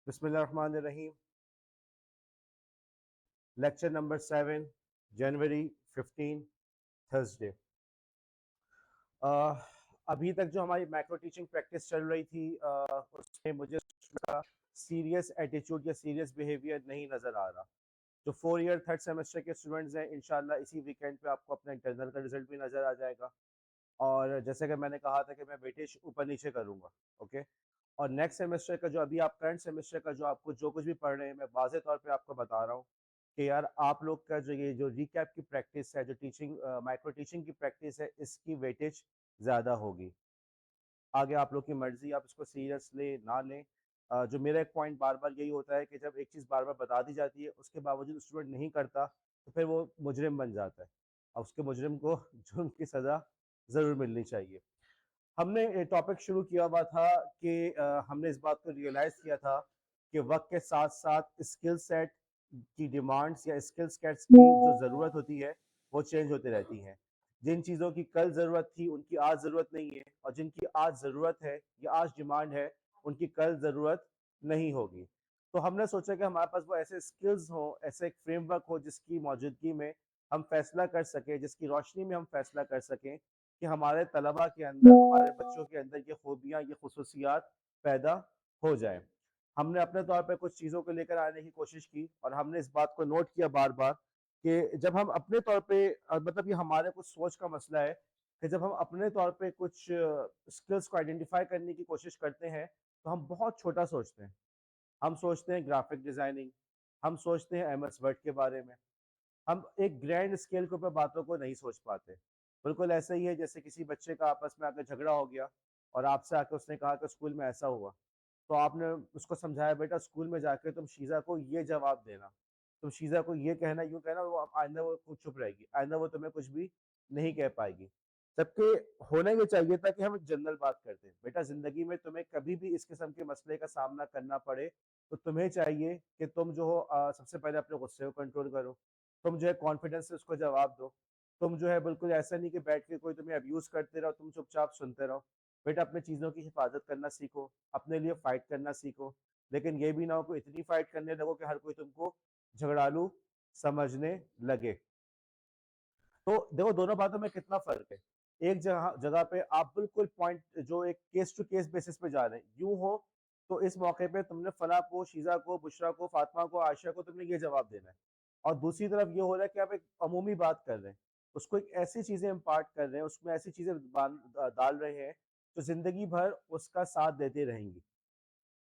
बिस्मिल्लाहिर्रहमानिर्रहीम। Lecture number 7, जनवरी 15, Thursday. अभी तक जो हमारी मैक्रो टीचिंग प्रैक्टिस चल रही थी उसमें मुझे सीरियस एटीट्यूड या सीरियस बिहेवियर नहीं नज़र आ रहा। जो 4 ईयर थर्ड सेमेस्टर के स्टूडेंट्स हैं, इंशाल्लाह इसी वीकेंड पे आपको अपना इंटरनल का रिजल्ट भी नज़र आ जाएगा। और जैसे कि मैंने कहा था कि मैं वेटेज ऊपर नीचे करूँगा। ओके। और नेक्स्ट सेमेस्टर का जो अभी आप करंट सेमेस्टर का जो आपको जो कुछ भी पढ़ रहे हैं, मैं वाज़े तौर पे आपको बता रहा हूँ कि यार आप लोग का जो ये जो रिकैप की प्रैक्टिस है, जो टीचिंग माइक्रो टीचिंग की प्रैक्टिस है, इसकी वेटेज ज़्यादा होगी। आगे आप लोग की मर्जी, आप इसको सीरियस लें ना लें। जो मेरा एक पॉइंट बार बार यही होता है कि जब एक चीज़ बार बार बता दी जाती है, उसके बावजूद स्टूडेंट नहीं करता, तो फिर वो मुजरिम बन जाता है और उसके मुजरिम को जुर्म की सज़ा ज़रूर मिलनी चाहिए। हमने टॉपिक शुरू किया हुआ था कि हमने इस बात को रियलाइज़ किया था कि वक्त के साथ साथ स्किल सेट की डिमांड्स या स्किल सेट्स की जो ज़रूरत होती है वो चेंज होती रहती हैं। जिन चीज़ों की कल ज़रूरत थी उनकी आज ज़रूरत नहीं है, और जिनकी आज ज़रूरत है या आज डिमांड है उनकी कल ज़रूरत नहीं होगी। तो हमने सोचा कि हमारे पास वो ऐसे स्किल्स हों, ऐसे एक फ्रेमवर्क हो जिसकी मौजूदगी में हम फैसला कर सकें, जिसकी रोशनी में हम फैसला कर सकें कि हमारे तलबा के अंदर, हमारे बच्चों के अंदर ये खूबियाँ, ये खसूसियात पैदा हो जाए। हमने अपने तौर पे कुछ चीज़ों को लेकर आने की कोशिश की और हमने इस बात को नोट किया बार बार कि जब हम अपने तौर पे मतलब ये हमारे कुछ सोच का मसला है कि जब हम अपने तौर पे कुछ स्किल्स को आइडेंटिफाई करने की कोशिश करते हैं तो हम बहुत छोटा सोचते हैं। हम सोचते हैं ग्राफिक डिज़ाइनिंग, हम सोचते हैं एमएस वर्ड के बारे में, हम एक ग्रैंड स्केल के ऊपर बातों को नहीं सोच पाते। बिल्कुल ऐसा ही है जैसे किसी बच्चे का आपस में आकर झगड़ा हो गया और आपसे आकर उसने कहा कि स्कूल में ऐसा हुआ, तो आपने उसको समझाया बेटा स्कूल में जाकर तुम शीजा को ये जवाब देना, तुम शीजा को ये कहना, यूँ कहना, वो आइंदा वो खुद चुप रहेगी, आइंदा वो तुम्हें कुछ भी नहीं कह पाएगी। जबकि होना ये चाहिए था कि हम जनरल बात करते हैं, बेटा जिंदगी में तुम्हें कभी भी इस किस्म के मसले का सामना करना पड़े तो तुम्हें चाहिए कि तुम जो हो सबसे पहले अपने गुस्से को कंट्रोल करो, तुम जो है कॉन्फिडेंस से उसको जवाब दो, तुम जो है बिल्कुल ऐसा नहीं कि बैठ के कोई तुम्हें अब्यूज करते रहो, तुम चुपचाप सुनते रहो। बेटा अपने चीज़ों की हिफाजत करना सीखो, अपने लिए फाइट करना सीखो, लेकिन ये भी ना हो कि इतनी फाइट करने लगो कि हर कोई तुमको झगड़ालू समझने लगे। तो देखो दोनों बातों में कितना फर्क है। एक जगह जगह पे आप बिल्कुल पॉइंट जो एक केस टू केस बेसिस पे जा रहे हैं, यूं हो तो इस मौके पे तुमने फला को, शीजा को, बुशरा को, फातिमा को, आयशा को तुमने ये जवाब देना है। और दूसरी तरफ ये हो रहा है कि आप एक अमूमी बात कर रहे हैं, उसको एक ऐसी चीजें इम्पार्ट कर रहे हैं, उसमें ऐसी चीजें डाल रहे हैं जो जिंदगी भर उसका साथ देते रहेंगी।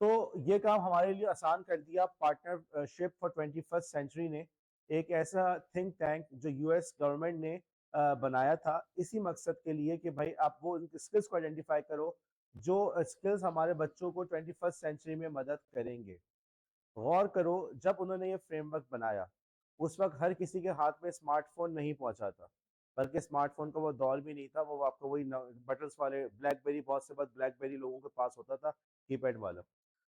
तो ये काम हमारे लिए आसान कर दिया पार्टनरशिप फॉर 21st सेंचुरी ने, एक ऐसा थिंक टैंक जो यूएस गवर्नमेंट ने बनाया था इसी मकसद के लिए कि भाई आप वो स्किल्स को आइडेंटिफाई करो जो स्किल्स हमारे बच्चों को 21st सेंचुरी में मदद करेंगे। गौर करो, जब उन्होंने ये फ्रेमवर्क बनाया उस वक्त हर किसी के हाथ में स्मार्टफोन नहीं पहुंचा था, बल्कि स्मार्टफोन का वो दौर भी नहीं था, वो आपको वही बटन्स वाले ब्लैकबेरी, बहुत से बाद ब्लैकबेरी लोगों के पास होता था, कीपैड वाला।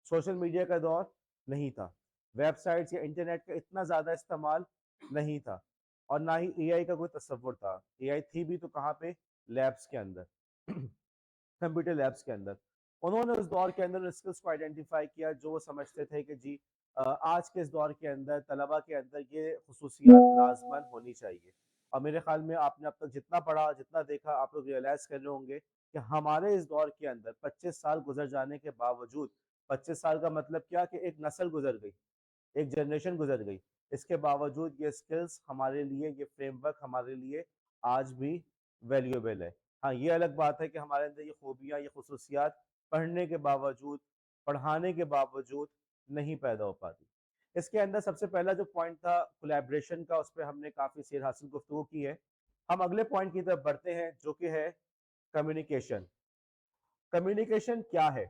सोशल मीडिया का दौर नहीं था, वेबसाइट्स या इंटरनेट का इतना ज़्यादा इस्तेमाल नहीं था, और ना ही एआई का कोई तस्वुर था। एआई थी भी तो कहाँ पे, लैब्स के अंदर कंप्यूटर लैब्स के अंदर। उन्होंने उस दौर के अंदर स्किल्स को आइडेंटिफाई किया जो वो समझते थे कि जी आज के इस दौर के अंदर तलबा के अंदर ये खसूसियात लाजमन होनी चाहिए। और मेरे ख्याल में आपने अब तक जितना पढ़ा, जितना देखा, आप लोग रियलाइज़ कर रहे होंगे कि हमारे इस दौर के अंदर 25 साल गुजर जाने के बावजूद, 25 साल का मतलब क्या कि एक नस्ल गुजर गई, एक जनरेशन गुजर गई, इसके बावजूद ये स्किल्स हमारे लिए, ये फ्रेमवर्क हमारे लिए आज भी वैल्यूएबल है। हाँ, ये अलग बात है कि हमारे अंदर ये खूबियाँ, ये खसूसियात पढ़ने के बावजूद, पढ़ाने के बावजूद नहीं पैदा हो पाती। इसके अंदर सबसे पहला जो पॉइंट था कोलैबोरेशन का, उस पर हमने काफ़ी सेर हासिल गुफ्तगू की है। हम अगले पॉइंट की तरफ बढ़ते हैं जो कि है कम्युनिकेशन। कम्युनिकेशन क्या है?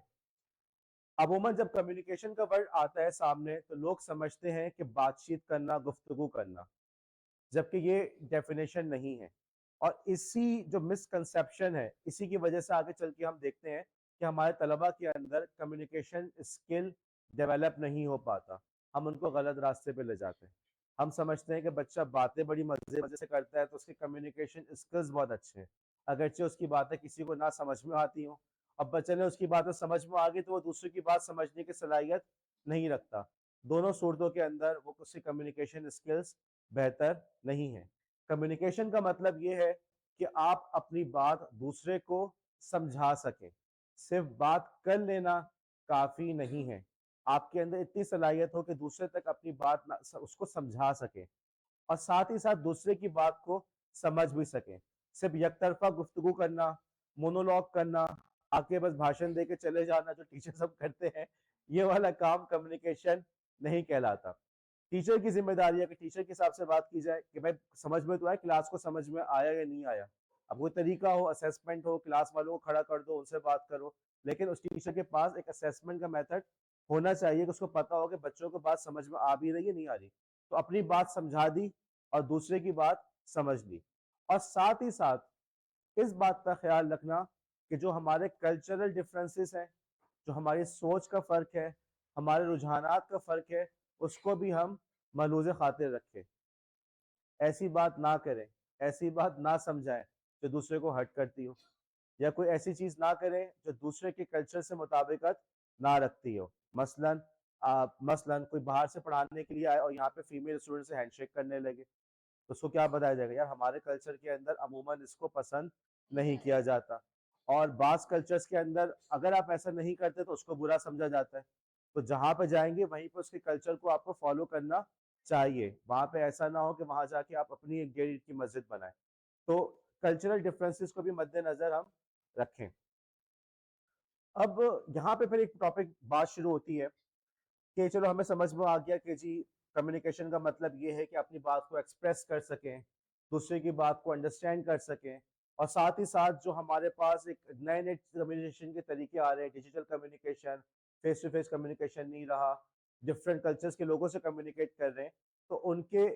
अमूमन जब कम्युनिकेशन का वर्ड आता है सामने तो लोग समझते हैं कि बातचीत करना, गुफ्तगू करना, जबकि ये डेफिनेशन नहीं है। और इसी जो मिसकंसेप्शन है, इसी की वजह से आगे चल के हम देखते हैं कि हमारे तलबा के अंदर कम्युनिकेशन स्किल डेवलप नहीं हो पाता, हम उनको गलत रास्ते पे ले जाते हैं। हम समझते हैं कि बच्चा बातें बड़ी मजे मजे से करता है तो उसके कम्युनिकेशन स्किल्स बहुत अच्छे हैं, अगरचे उसकी बातें किसी को ना समझ में आती हो। अब बच्चे ने उसकी बातें समझ में आ गई तो वो दूसरे की बात समझने की सलाहियत नहीं रखता। दोनों सूरतों के अंदर वो उसकी कम्युनिकेशन स्किल्स बेहतर नहीं है। कम्युनिकेशन का मतलब ये है कि आप अपनी बात दूसरे को समझा सकें। सिर्फ बात कर लेना काफी नहीं है। आपके अंदर इतनी सलाहियत हो कि दूसरे तक अपनी बात उसको समझा सके और साथ ही साथ दूसरे की बात को समझ भी सके। सिर्फ एकतरफा गुफ्तगू करना, मोनोलॉग करना, आके बस भाषण दे के चले जाना जो टीचर सब करते हैं, ये वाला काम कम्युनिकेशन नहीं कहलाता। टीचर की जिम्मेदारी है कि टीचर के हिसाब से बात की जाए कि भाई समझ में तो आया, क्लास को समझ में आया या नहीं आया। अब कोई तरीका हो, असेसमेंट हो, क्लास वालों को खड़ा कर दो, उनसे बात करो, लेकिन उस टीचर के पास एक असेसमेंट का मेथड होना चाहिए कि उसको पता हो कि बच्चों को बात समझ में आ भी रही है नहीं आ रही। तो अपनी बात समझा दी और दूसरे की बात समझ ली। और साथ ही साथ इस बात का ख्याल रखना कि जो हमारे कल्चरल डिफरेंसेस हैं, जो हमारी सोच का फ़र्क है, हमारे रुझानात का फ़र्क है, उसको भी हम मलूज़ खातिर रखें। ऐसी बात ना करें, ऐसी बात ना समझाएं जो दूसरे को हर्ट करती हो, या कोई ऐसी चीज़ ना करें जो दूसरे के कल्चर से मुताबिकत ना रखती हो। मसलन कोई बाहर से पढ़ाने के लिए आए और यहाँ पे फीमेल स्टूडेंट से हैंडशेक करने लगे, तो उसको क्या बताया जाएगा, यार हमारे कल्चर के अंदर अमूमन इसको पसंद नहीं किया जाता। और बास कल्चर्स के अंदर अगर आप ऐसा नहीं करते तो उसको बुरा समझा जाता है। तो जहाँ पे जाएंगे वहीं पे उसके कल्चर को आपको फॉलो करना चाहिए। वहां पे ऐसा ना हो कि वहां जाके आप अपनी एक डेढ़ ईंट की मस्जिद बनाए। तो कल्चरल डिफरेंसेस को भी मद्देनजर हम रखें। अब यहाँ पे फिर एक टॉपिक बात शुरू होती है कि चलो हमें समझ में आ गया कि जी कम्युनिकेशन का मतलब ये है कि अपनी बात को एक्सप्रेस कर सकें, दूसरे की बात को अंडरस्टैंड कर सकें, और साथ ही साथ जो हमारे पास एक नए नए कम्युनिकेशन के तरीके आ रहे हैं, digital communication, face to face communication नहीं रहा, डिफरेंट कल्चर्स के लोगों से कम्युनिकेट कर रहे हैं, तो उनके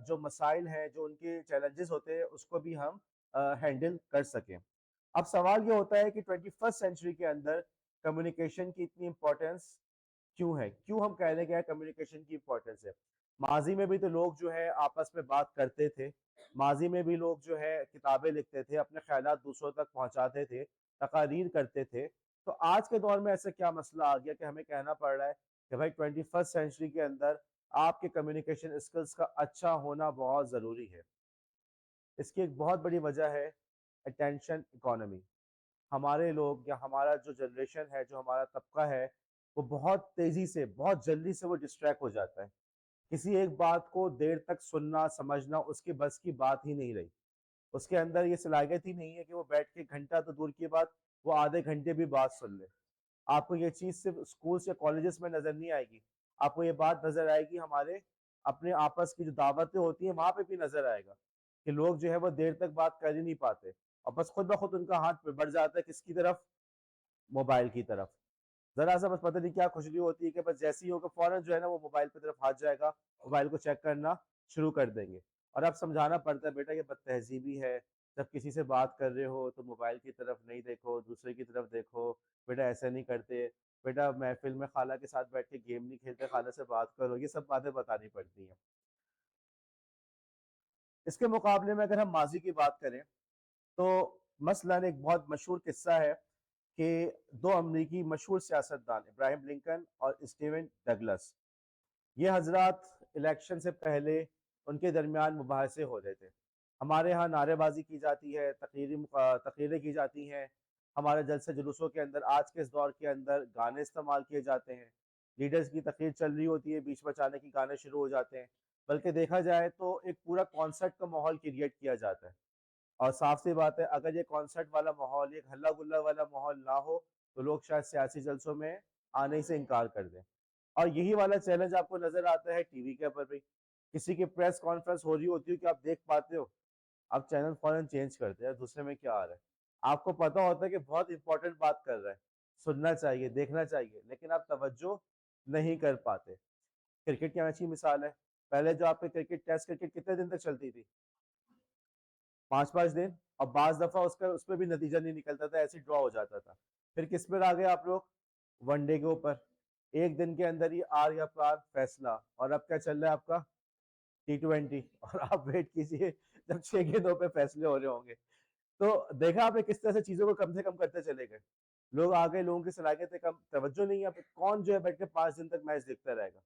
जो मसाइल हैं, जो उनके चैलेंजेस होते हैं, उसको भी हम हैंडल कर सकें। अब सवाल ये होता है कि 21st सेंचुरी के अंदर कम्युनिकेशन की इतनी इंपॉर्टेंस क्यों है, क्यों हम कह रहे हैं कम्युनिकेशन की इंपॉर्टेंस है। माजी में भी तो लोग जो है आपस में बात करते थे, माजी में भी लोग जो है किताबें लिखते थे, अपने ख्यालात दूसरों तक पहुंचाते थे, तकारीर करते थे। तो आज के दौर में ऐसा क्या मसला आ गया कि हमें कहना पड़ रहा है कि भाई 21st सेंचुरी के अंदर आपके कम्युनिकेशन स्किल्स का अच्छा होना बहुत ज़रूरी है। इसकी एक बहुत बड़ी वजह है अटेंशन इकोनॉमी। हमारे लोग या हमारा जो जनरेशन है, जो हमारा तबका है, वो बहुत तेजी से, बहुत जल्दी से वो डिस्ट्रैक्ट हो जाता है। किसी एक बात को देर तक सुनना समझना उसके बस की बात ही नहीं रही। उसके अंदर ये सलाहियत ही नहीं है कि वो बैठ के घंटा तो दूर की बात, वो आधे घंटे भी बात सुन ले। आपको ये चीज सिर्फ स्कूल या कॉलेजेस में नजर नहीं आएगी, आपको ये बात नजर आएगी हमारे अपने आपस की जो दावतें होती हैं वहां पे भी नजर आएगा कि लोग जो है वो देर तक बात कर ही नहीं पाते, और बस खुद ब खुद उनका हाथ बढ़ जाता है किसकी तरफ, मोबाइल की तरफ। जरा सा बस पता नहीं क्या खुजली होती है कि बस जैसे ही होगा फौरन जो है ना वो मोबाइल की तरफ हाथ जाएगा, मोबाइल को चेक करना शुरू कर देंगे। और अब समझाना पड़ता है बेटा ये बदतहजीबी है, जब किसी से बात कर रहे हो तो मोबाइल की तरफ नहीं देखो, दूसरे की तरफ देखो, बेटा ऐसा नहीं करते, बेटा महफिल में खाला के साथ बैठ के गेम नहीं खेलते, खाला से बात करो, ये सब बातें बतानी पड़ती हैं। इसके मुकाबले में अगर हम माजी की बात करें तो मसलन एक बहुत मशहूर किस्सा है कि दो अमरीकी मशहूर सियासतदान इब्राहिम लिंकन और स्टीवन डगलस, ये हजरात इलेक्शन से पहले उनके दरमियान मुबाहसे हो रहे थे। हमारे यहाँ नारेबाजी की जाती है, तकरीरें की जाती हैं, हमारे जलसे जुलूसों के अंदर आज के इस दौर के अंदर गाने इस्तेमाल किए जाते हैं, लीडर्स की तकरीर चल रही होती है, बीच में अचानक ही गाने शुरू हो जाते हैं। बल्कि देखा जाए तो एक पूरा कॉन्सर्ट का माहौल क्रिएट किया जाता है। और साफ सी बात है अगर ये कॉन्सर्ट वाला माहौल, एक हल्ला गुल्ला वाला माहौल ना हो तो लोग शायद सियासी जलसों में आने से इनकार कर दें। और यही वाला चैलेंज आपको नजर आता है टीवी के ऊपर भी। किसी की प्रेस कॉन्फ्रेंस हो रही होती है कि आप देख पाते हो, आप चैनल फौरन चेंज करते हैं, दूसरे में क्या आ रहा है। आपको पता होता है कि बहुत इंपॉर्टेंट बात कर रहा है, सुनना चाहिए, देखना चाहिए, लेकिन आप तवज्जो नहीं कर पाते। क्रिकेट की अच्छी मिसाल है। पहले जो आपके क्रिकेट, टेस्ट क्रिकेट कितने दिन तक चलती थी, 5-5 दिन, और बाज दफा उसका उस पर भी नतीजा नहीं निकलता था, ऐसे ड्रॉ हो जाता था। फिर किस पर आ गए आप लोग, वनडे के ऊपर, एक दिन के अंदर ही आर या पार फैसला। और अब क्या चल रहा है आपका, T20, और आप वेट कीजिए जब 6 गेंदों पे फैसले हो रहे होंगे। तो देखा आपने किस तरह से चीजों को कम से कम करते चले गए। लोग आ गए, लोगों की सलाहियत कम, तवज्जो नहीं है। अब कौन जो है बैठ के 5 दिन तक मैच देखता रहेगा?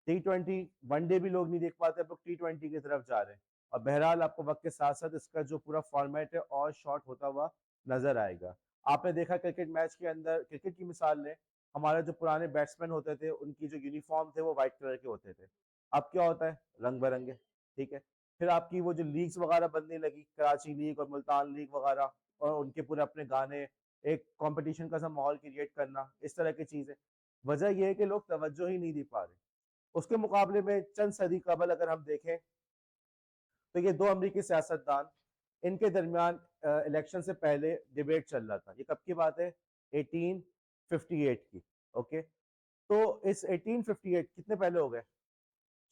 T20 वनडे भी लोग नहीं देख पाते, अब लोग T20 की तरफ जा रहे हैं। और बहरहाल आपको वक्त के साथ साथ इसका जो पूरा फॉर्मेट है और शॉर्ट होता हुआ नजर आएगा। आपने देखा क्रिकेट मैच के अंदर, क्रिकेट की मिसाल लें, हमारे जो पुराने बैट्समैन होते थे उनकी जो यूनिफॉर्म थे वो व्हाइट कलर के होते थे। अब क्या होता है? रंग बिरंगे। ठीक है। फिर आपकी वो जो लीग्स वगैरह बनने लगी, कराची लीग और मुल्तान लीग वगैरह, और उनके पूरे अपने गाने, एक कंपटीशन का सा माहौल क्रिएट करना, इस तरह की चीजें। वजह यह है कि लोग तवज्जो ही नहीं दे पा रहे। उसके मुकाबले में चंद सदी कबल अगर हम देखें तो ये दो अमरीकी सियासतदान, इनके दरमियान इलेक्शन से पहले डिबेट चल रहा था। ये कब की बात है? 1858 की। ओके। तो इस 1858 कितने पहले हो गए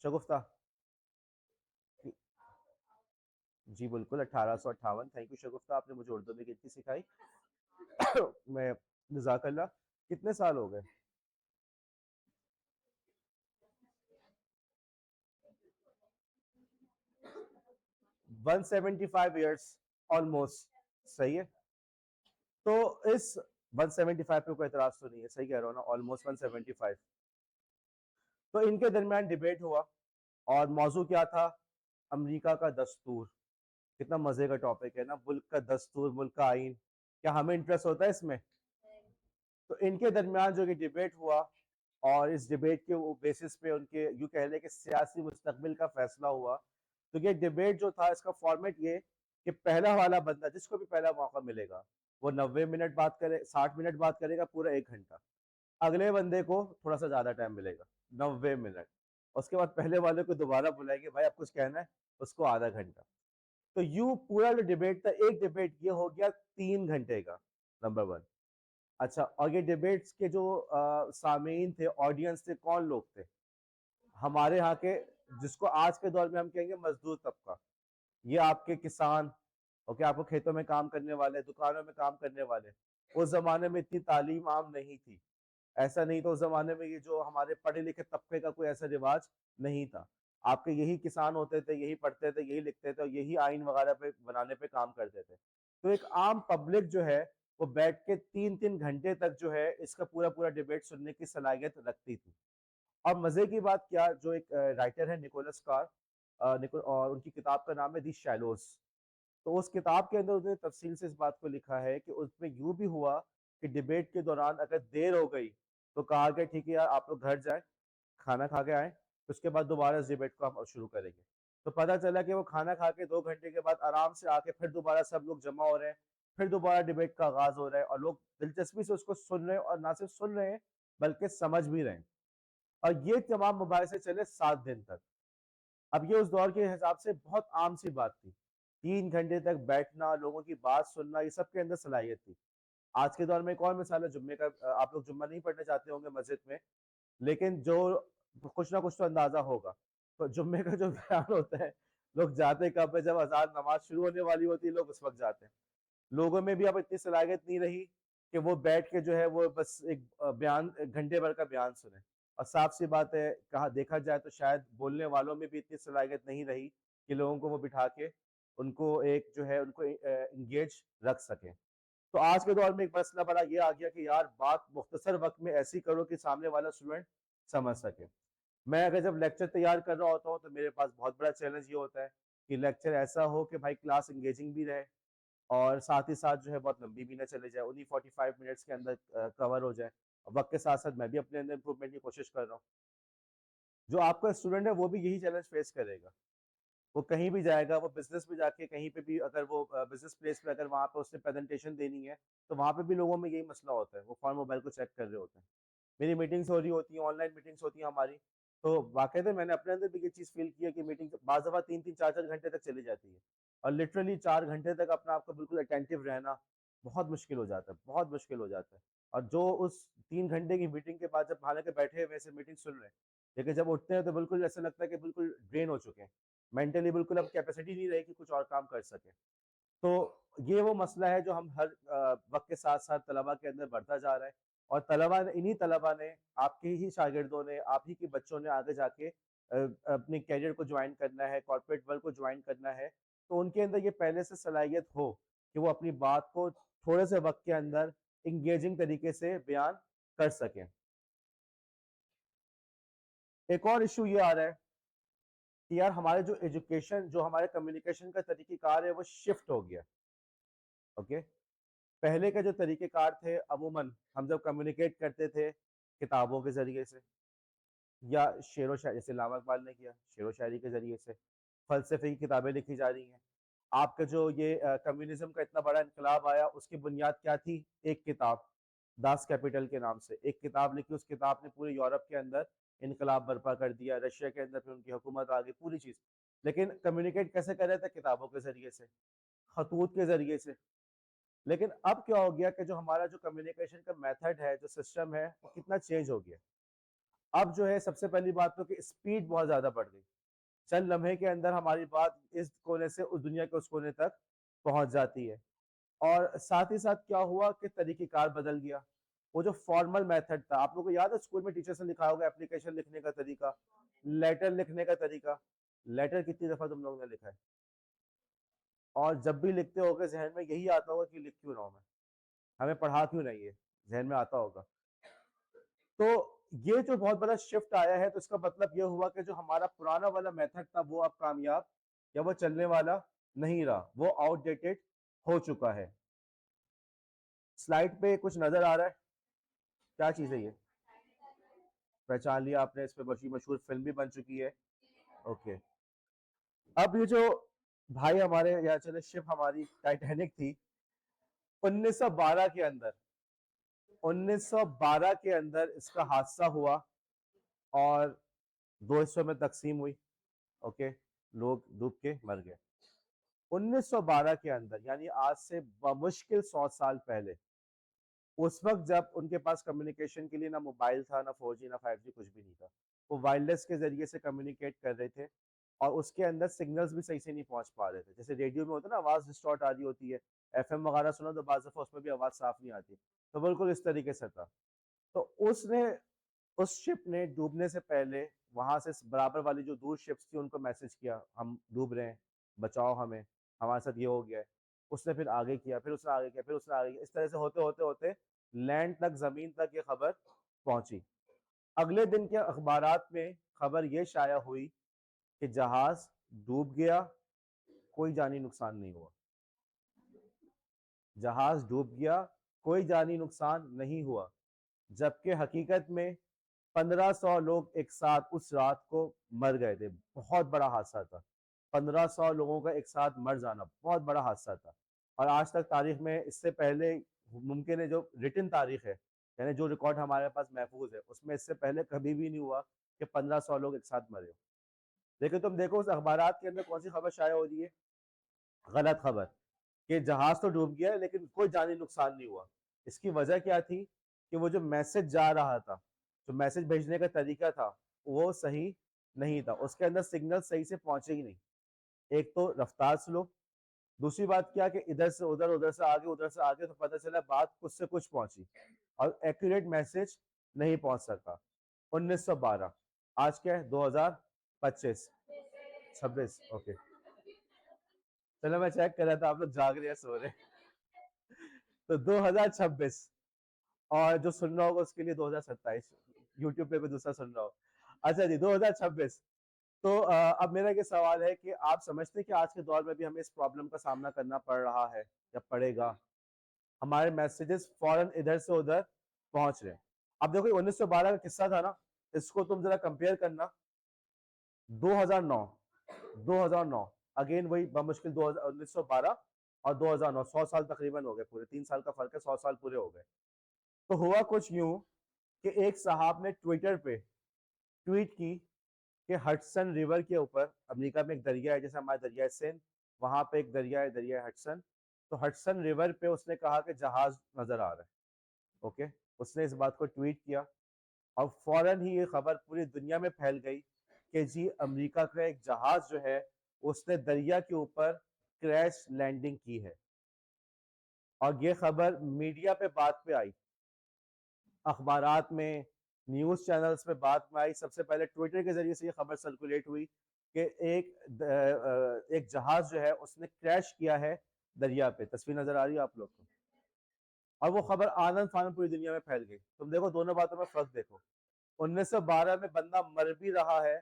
शगुफ्ता? जी बिल्कुल, 1858। थैंक यू शगुफ्ता, आपने मुझे उर्दू में गिनती सिखाई। मैं जज़ाकल्लाह। कितने साल हो गए? 175 ईयर्स ऑलमोस्ट। सही है। तो इस 175 पे कोई एतराज तो नहीं है? सही कह रहा हूँ ना? ऑलमोस्ट 175। तो इनके दरमियान डिबेट हुआ और मौजू क्या था? अमेरिका का दस्तूर। कितना मजे का टॉपिक है ना, मुल्क का दस्तूर, मुल्क का आइन। क्या हमें इंटरेस्ट होता है इसमें? तो इनके दरमियान जो ये डिबेट हुआ, और इस डिबेट के बेसिस पे उनके यूं कह लें कि सियासी मुस्तकबिल का फैसला हुआ। तो ये डिबेट जो था, इसका फॉर्मेट ये कि पहला वाला बंदा, जिसको भी पहला मौका मिलेगा, वो 90 मिनट बात करे, 60 मिनट बात करेगा, पूरा 1 घंटा। अगले बंदे को थोड़ा सा ज्यादा टाइम मिलेगा, 90 मिनट। उसके बाद पहले वाले को दोबारा बुलाएंगे, भाई आप कुछ कहना है, उसको आधा घंटा। तो यू पूरा जो डिबेट था, एक डिबेट ये हो गया 3 घंटे का। Number one. अच्छा, और ये डिबेट्स के जो सामीन थे, ऑडियंस थे, कौन लोग थे? हमारे यहाँ के, जिसको आज के दौर में हम कहेंगे मजदूर तबका। ये आपके किसान। ओके, आपको खेतों में काम करने वाले, दुकानों में काम करने वाले। उस जमाने में इतनी तालीम आम नहीं थी। ऐसा नहीं तो उस जमाने में ये जो हमारे पढ़े लिखे तबके का कोई ऐसा रिवाज नहीं था। आपके यही किसान होते थे, यही पढ़ते थे, यही लिखते थे, और यही आइन वगैरह पे बनाने पे काम करते थे। तो एक आम पब्लिक जो है, वो बैठ के 3-3 घंटे तक जो है इसका पूरा पूरा डिबेट सुनने की सलाहियत रखती थी। और मजे की बात क्या, जो एक राइटर है निकोलस कार, और उनकी किताब का नाम है दी शैलोस। तो उस किताब के अंदर उन्होंने तफसील से इस बात को लिखा है कि उसमें यूं भी हुआ कि डिबेट के दौरान अगर देर हो गई तो कहा गया ठीक है यार, आप लोग घर जाए, खाना खा के आए, उसके बाद दोबारा इस डिबेट को हम शुरू करेंगे। तो पता चला कि वो खाना खा के 2 घंटे के बाद आराम से आके फिर दोबारा सब लोग जमा हो रहे हैं। फिर दोबारा डिबेट का आगाज हो रहा है, और लोग दिलचस्पी से उसको सुन रहे हैं, और ना सिर्फ सुन रहे हैं बल्कि समझ भी रहे हैं। और ये तमाम मुबाहिसे चले 7 दिन तक। अब ये उस दौर के हिसाब से बहुत आम सी बात थी। 3 घंटे तक बैठना, लोगों की बात सुनना, ये सबके अंदर सलाहियत थी। आज के दौर में एक और मिसाल है जुम्मे का। आप लोग जुम्मा नहीं पढ़ने जाते होंगे मस्जिद में, लेकिन जो कुछ ना कुछ तो अंदाजा होगा। तो जुम्मे का जो बयान होता है, लोग जाते कब है? जब अजान नमाज शुरू होने वाली होती है, लोग उस वक्त जाते हैं। लोगों में भी अब इतनी सलाहियत नहीं रही कि वो बैठ के जो है वो बस एक बयान, घंटे भर का बयान सुने। और साफ सी बात है, कहा देखा जाए तो शायद बोलने वालों में भी इतनी सलाहियत नहीं रही कि लोगों को वो बिठा के उनको एक जो है उनको इंगेज रख सके। तो आज के दौर में एक मसला बड़ा ये आ गया कि यार बात मुख्तसर वक्त में ऐसी करो कि सामने वाला स्टूडेंट समझ सके। मैं अगर जब लेक्चर तैयार कर रहा होता हूँ तो मेरे पास बहुत बड़ा चैलेंज ये होता है कि लेक्चर ऐसा हो कि भाई क्लास इंगेजिंग भी रहे, और साथ ही साथ जो है बहुत लंबी भी ना चले जाए, उन्हीं 45 मिनट्स के अंदर कवर हो जाए। वक्त के साथ साथ मैं भी अपने अंदर इंप्रूवमेंट की कोशिश कर रहा हूँ। जो आपका स्टूडेंट है वो भी यही चैलेंज फेस करेगा। वो कहीं भी जाएगा, वो बिजनेस में जाके कहीं पे भी, अगर वो बिजनेस प्लेस पे, अगर वहाँ पे उसने प्रेजेंटेशन देनी है, तो वहाँ पे भी लोगों में यही मसला होता है, वो फॉर्म मोबाइल को चेक कर रहे होते हैं। मेरी मीटिंग्स हो रही होती हैं, ऑनलाइन मीटिंग्स होती हैं हमारी। तो बाकायदा मैंने अपने अंदर भी ये चीज़ फील की है कि मीटिंग बाज़ दफ़ा 3-3 4-4 घंटे तक चली जाती है, और लिटरली 4 घंटे तक अपना आपको बिल्कुल अटेंटिव रहना बहुत मुश्किल हो जाता है, बहुत मुश्किल हो जाता है। और जो उस 3 घंटे की मीटिंग के बाद, जब हालांकि बैठे हुए वैसे मीटिंग सुन रहे हैं, लेकिन जब उठते हैं तो बिल्कुल ऐसा लगता है कि बिल्कुल ड्रेन हो चुके हैं, मेंटली बिल्कुल अब कैपेसिटी नहीं रही कि कुछ और काम कर सके। तो ये वो मसला है जो हम हर वक्त के साथ साथ तलबा के अंदर बढ़ता जा रहा है। और तलबा ने, इन्हीं तलबा ने, आपके ही शागिर्दों ने, आप ही के बच्चों ने आगे जाके अपने कैरियर को ज्वाइन करना है, कॉर्पोरेट वर्ल्ड को ज्वाइन करना है, तो उनके अंदर ये पहले से सलाहियत हो कि वो अपनी बात को थोड़े से वक्त के अंदर इंगेजिंग तरीके से बयान कर सकें। एक और इशू ये आ रहा है कि यार हमारे जो एजुकेशन, जो हमारे कम्युनिकेशन का तरीक़ेकार है वो शिफ्ट हो गया। ओके, पहले के जो तरीक़ेकार थे अमूमन हम जब कम्युनिकेट करते थे किताबों के ज़रिए से या शेर व शायरी, जैसे लामा इकबाल ने किया, शेर व शायरी के ज़रिए से फ़लसफ़े की किताबें लिखी जा रही हैं। आपका जो ये कम्युनिज़्म का इतना बड़ा इनकलाब आया उसकी बुनियाद क्या थी? एक किताब, दास कैपिटल के नाम से एक किताब लिखी, उस किताब ने पूरे यूरोप के अंदर इनकलाब बर्पा कर दिया, रशिया के अंदर फिर उनकी हुकूमत आ गई, पूरी चीज़। लेकिन कम्युनिकेट कैसे कर रहे थे? किताबों के ज़रिए से, खतूत के ज़रिए से। लेकिन अब क्या हो गया कि जो हमारा जो कम्युनिकेशन का मेथड है, जो सिस्टम है, वो कितना चेंज हो गया। अब जो है सबसे पहली बात तो कि स्पीड बहुत ज़्यादा बढ़ गई। चंद लम्हे के अंदर हमारी बात इस कोने से उस दुनिया के उस कोने तक पहुंच जाती है। और साथ ही साथ क्या हुआ कि तरीक़ेकार बदल गया। वो जो फॉर्मल मेथड था, आप लोगों को याद है स्कूल में टीचर्स ने लिखा होगा एप्लीकेशन लिखने का तरीका, लेटर लिखने का तरीका। लेटर कितनी दफ़ा तुम लोगों ने लिखा है? और जब भी लिखते होगे ज़हन में यही आता होगा कि लिख क्यों रहा हूँ मैं? हमें पढ़ा क्यों नहीं है? ज़हन में आता होगा। तो ये जो बहुत बड़ा शिफ्ट आया है तो इसका मतलब ये हुआ कि जो हमारा पुराना वाला मेथड था वो अब कामयाब या वो चलने वाला नहीं रहा, वो आउटडेटेड हो चुका है। स्लाइड पे कुछ नजर आ रहा है? क्या चीज है ये? पहचान लिया आपने? इस पे बड़ी मशहूर फिल्म भी बन चुकी है। ओके, अब ये जो भाई हमारे यहाँ चले, शिप हमारी टाइटैनिक थी 1912 के अंदर, 1912 के अंदर इसका हादसा हुआ और दो हिस्सों में तकसीम हुई। ओके, लोग डूब के मर गए 1912 के अंदर, यानी आज से बमुश्किल 100 साल पहले। उस वक्त जब उनके पास कम्युनिकेशन के लिए ना मोबाइल था, ना 4G, ना 5G, कुछ भी नहीं था। वो वायरलेस के जरिए से कम्युनिकेट कर रहे थे और उसके अंदर सिग्नल्स भी सही से नहीं पहुंच पा रहे थे। जैसे रेडियो में होता है ना, आवाज डिस्टॉर्ट आ रही होती है, FM वगैरह सुनो तो बाज़ दफा उसमें भी आवाज साफ नहीं आती, तो बिल्कुल इस तरीके से था। तो उसने, उस शिप ने डूबने से पहले वहां से बराबर वाली जो दूर शिप्स थी उनको मैसेज किया, हम डूब रहे हैं, बचाओ हमें, हमारे साथ ये हो गया है। उसने फिर आगे किया, फिर उसने आगे किया, फिर उसने आगे किया, इस तरह से होते होते होते लैंड तक, जमीन तक ये खबर पहुंची। अगले दिन के अखबारात में खबर ये शाया हुई कि जहाज डूब गया, कोई जानी नुकसान नहीं हुआ। जहाज डूब गया, कोई जानी नुकसान नहीं हुआ, जबकि हकीकत में 1500 लोग एक साथ उस रात को मर गए थे। बहुत बड़ा हादसा था। 1500 लोगों का एक साथ मर जाना बहुत बड़ा हादसा था। और आज तक तारीख में इससे पहले, मुमकिन है जो रिटन तारीख है, यानी जो रिकॉर्ड हमारे पास महफूज है, उसमें इससे पहले कभी भी नहीं हुआ कि 1500 लोग एक साथ मरे हो। लेकिन तुम देखो उस अखबारात के अंदर कौन सी खबर शाया हो रही है? गलत खबर कि जहाज तो डूब गया लेकिन कोई जानी नुकसान नहीं हुआ। इसकी वजह क्या थी? कि वो जो मैसेज जा रहा था, जो मैसेज भेजने का तरीका था, वो सही नहीं था, उसके अंदर सिग्नल सही से पहुंचे ही नहीं। एक तो रफ्तार स्लो, दूसरी बात क्या कि इधर से उधर, उधर से आगे, उधर से आगे, तो पता चला बात कुछ से कुछ पहुंची और एक्यूरेट मैसेज नहीं पहुंच सका। 1912, आज क्या है? 2025, 26। ओके, चलो मैं चेक कर रहा था, आप लोग जाग रहे हैं, सो रहे हैं। तो 2026, और जो सुन रहा होगा उसके लिए 2027, यूट्यूब पे भी दूसरा सुन रहा हो। अच्छा जी, 2026। तो अब मेरा ये सवाल है कि आप समझते हैं कि आज के दौर में भी हमें इस प्रॉब्लम का सामना करना पड़ रहा है या पड़ेगा? हमारे मैसेजेस फौरन इधर से उधर पहुंच रहे हैं। अब देखो 1912 का किस्सा था ना, इसको तुम जरा कंपेयर करना 2009, 2009, अगेन वही बमुश्किल 1912 और 2009, 100 साल तकरीबन हो गए पूरे, 3 साल का फर्क है, 100 साल पूरे हो गए। तो हुआ कुछ यूं कि एक साहब ने ट्विटर पे ट्वीट की कि हडसन रिवर के ऊपर, अमेरिका में एक दरिया है जैसे हमारा दरिया सिंध, वहां पे एक दरिया है, दरिया हडसन। तो हडसन रिवर पे उसने कहा कि जहाज नजर आ रहा है। ओके, उसने इस बात को ट्वीट किया और फौरन ही ये खबर पूरी दुनिया में फैल गई कि जी अमेरिका का एक जहाज जो है उसने दरिया के ऊपर क्रैश लैंडिंग की है। और ये खबर मीडिया पे बात पे आई, अखबारात में, न्यूज चैनल्स पे बात में आई। सबसे पहले ट्विटर के जरिए से ये खबर सर्कुलेट हुई कि एक जहाज जो है उसने क्रैश किया है दरिया पे। तस्वीर नजर आ रही है आप लोग को? और वो खबर आनंद फानन पूरी दुनिया में फैल गई। तुम देखो दोनों बातों में फर्क देखो। 1912 में बंदा मर भी रहा है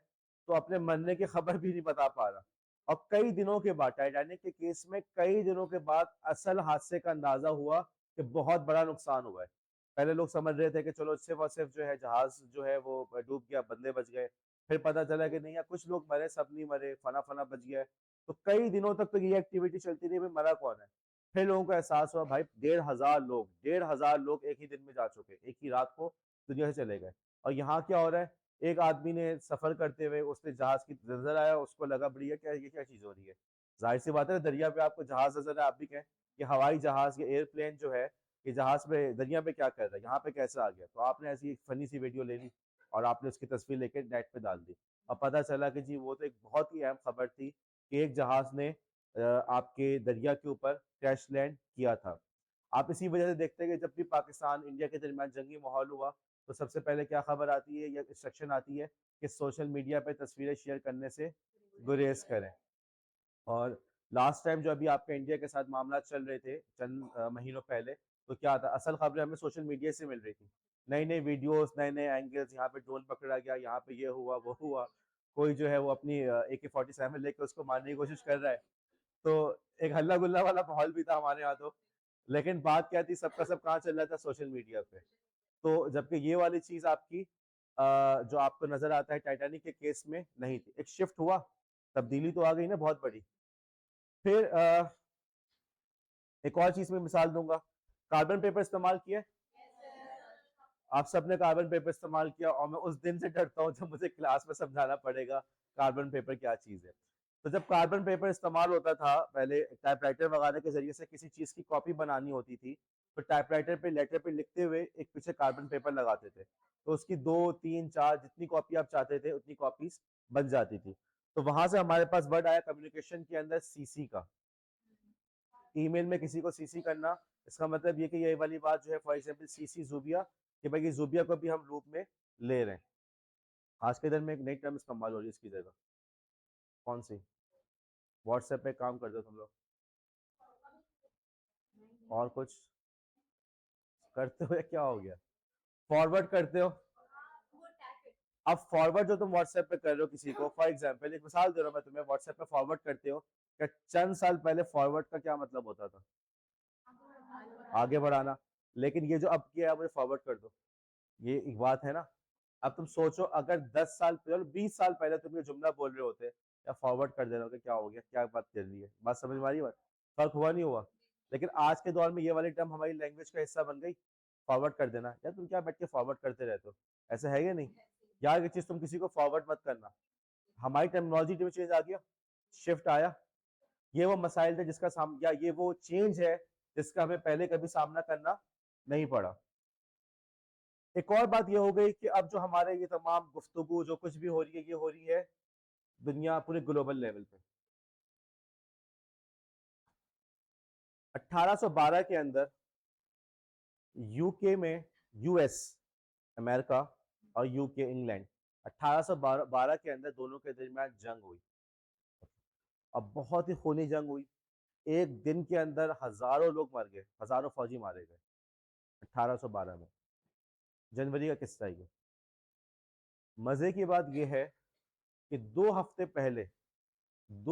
तो अपने मरने की खबर भी नहीं बता पा रहा, और कई दिनों के बाद टाइटैनिक के केस में कई दिनों के बाद असल हादसे का अंदाजा हुआ कि बहुत बड़ा नुकसान हुआ है। पहले लोग समझ रहे थे कि चलो सिर्फ और सिर्फ जो है जहाज जो है वो डूब गया, बंदे बच गए। फिर पता चला कि नहीं यार, कुछ लोग मरे, सब नहीं मरे, फना फना बच गया है। तो कई दिनों तक तो ये एक्टिविटी चलती रही, भाई मरा कौन है। फिर लोगों को एहसास हुआ भाई 1,500 लोग एक ही दिन में जा चुके, एक ही रात को दुनिया से चले गए। और यहाँ क्या हो रहा है, एक आदमी ने सफर करते हुए उसने जहाज की नजर आया, उसको लगा बढ़िया क्या ये क्या चीज हो रही है। जाहिर सी बात है दरिया पे आपको जहाज नजर आया, आप भी कहें कि हवाई जहाज या एयरप्लेन जो है ये जहाज पे दरिया पे क्या कर रहा है, यहाँ पे कैसे आ गया। तो आपने ऐसी एक फनी सी वीडियो ले ली और आपने उसकी तस्वीर लेके नेट पे डाल दी, और पता चला कि जी वो तो एक बहुत ही अहम खबर थी कि एक जहाज ने आपके दरिया के ऊपर क्रैश लैंड किया था। आप इसी वजह से देखते हैं कि जब भी पाकिस्तान इंडिया के दरमियान जंगी माहौल हुआ तो सबसे पहले क्या खबर आती है या इंस्ट्रक्शन आती है कि सोशल मीडिया पे तस्वीरें शेयर करने से गुरेज करें। और लास्ट टाइम जो अभी आपके इंडिया के साथ मामला चल रहे थे चंद महीनों पहले, तो क्या था, असल खबरें हमें सोशल मीडिया से मिल रही थी। नई नई वीडियोस, नए नए एंगल्स, यहाँ पे ड्रोन पकड़ा गया, यहाँ पे ये हुआ वो हुआ, कोई जो है वो अपनी AK-47 लेके उसको मारने की कोशिश कर रहा है। तो एक हल्ला गुल्ला वाला माहौल भी था हमारे यहाँ तो। लेकिन बात क्या थी, सबका सब कहाँ चल रहा था, सोशल मीडिया पे। तो जबकि ये वाली चीज आपकी जो आपको नजर आता है टाइटैनिक के केस में नहीं थी। एक शिफ्ट हुआ, तब्दीली तो आ गई ना बहुत बड़ी। फिर एक और चीज में मिसाल दूंगा, कार्बन पेपर इस्तेमाल किया। आप सबने कार्बन पेपर इस्तेमाल किया, और मैं उस दिन से डरता हूँ जब मुझे क्लास में समझाना पड़ेगा कार्बन पेपर क्या चीज है। तो जब कार्बन पेपर इस्तेमाल होता था पहले, टाइपराइटर वगैरह के जरिए से किसी चीज की कॉपी बनानी होती थी, तो टाइपराइटर पे लेटर पे लिखते हुए एक पीछे कार्बन पेपर लगाते थे, तो उसकी 2 3 4 जितनी कॉपी आप चाहते थे उतनी कॉपीज बन जाती थी। तो वहां से हमारे पास वर्ड आया कम्युनिकेशन के अंदर सीसी का। ईमेल में किसी को सीसी करना, इसका मतलब ये कि ये वाली बात जो है, फॉर एग्जांपल सीसी जुबिया, कि भाई ये जुबिया को भी हम लूप में ले रहे हैं। आज के दिन में एक नई टर्म इस्तेमाल हो रही है इसकी जगह, कौन सी, व्हाट्सएप पे काम करते हो तुम लोग, और कुछ करते हो या क्या हो गया, फॉरवर्ड करते हो। अब फॉरवर्ड जो तुम व्हाट्सएप पे कर रहे हो किसी को, फॉर एग्जांपल एक मिसाल दे रहा हूं मैं तुम्हें, व्हाट्सएप पे फॉरवर्ड करते हो, क्या चंद साल पहले फॉरवर्ड का क्या मतलब होता था, आगे बढ़ाना। लेकिन ये जो अब किया है मुझे फॉरवर्ड कर दो, ये एक बात है ना। अब तुम सोचो अगर 10 साल पहले, 20 साल पहले तुम ये जुमला बोल रहे होते या फॉरवर्ड कर दे रहे होते, क्या हो गया, क्या बात कर रही है, बात समझ में आ रही है, बात फर्क हुआ नहीं हुआ। लेकिन आज के दौर में ये वाली टर्म हमारी लैंग्वेज का हिस्सा बन गई, फॉरवर्ड कर देना। यार तुम क्या बैठ के फॉरवर्ड करते रहते हो, ऐसा है या नहीं। यार ये चीज तुम किसी को फॉरवर्ड मत करना। हमारी टेक्नोलॉजी में चेंज आ गया, शिफ्ट आया। ये वो मसाइल थे जिसका या ये वो चेंज है जिसका हमें पहले कभी सामना करना नहीं पड़ा। एक और बात ये हो गई कि अब जो हमारे ये तमाम गुफ्तगू जो कुछ भी हो रही है, ये हो रही है दुनिया पूरे ग्लोबल लेवल पे। 1812 के अंदर यूके में, यूएस अमेरिका और यूके इंग्लैंड, 1812 के अंदर दोनों के दरमियान जंग हुई। अब बहुत ही खूनी जंग हुई, एक दिन के अंदर हजारों लोग मर गए, हजारों फौजी मारे गए 1812 में। जनवरी का किस्सा ये। मजे की बात यह है कि 2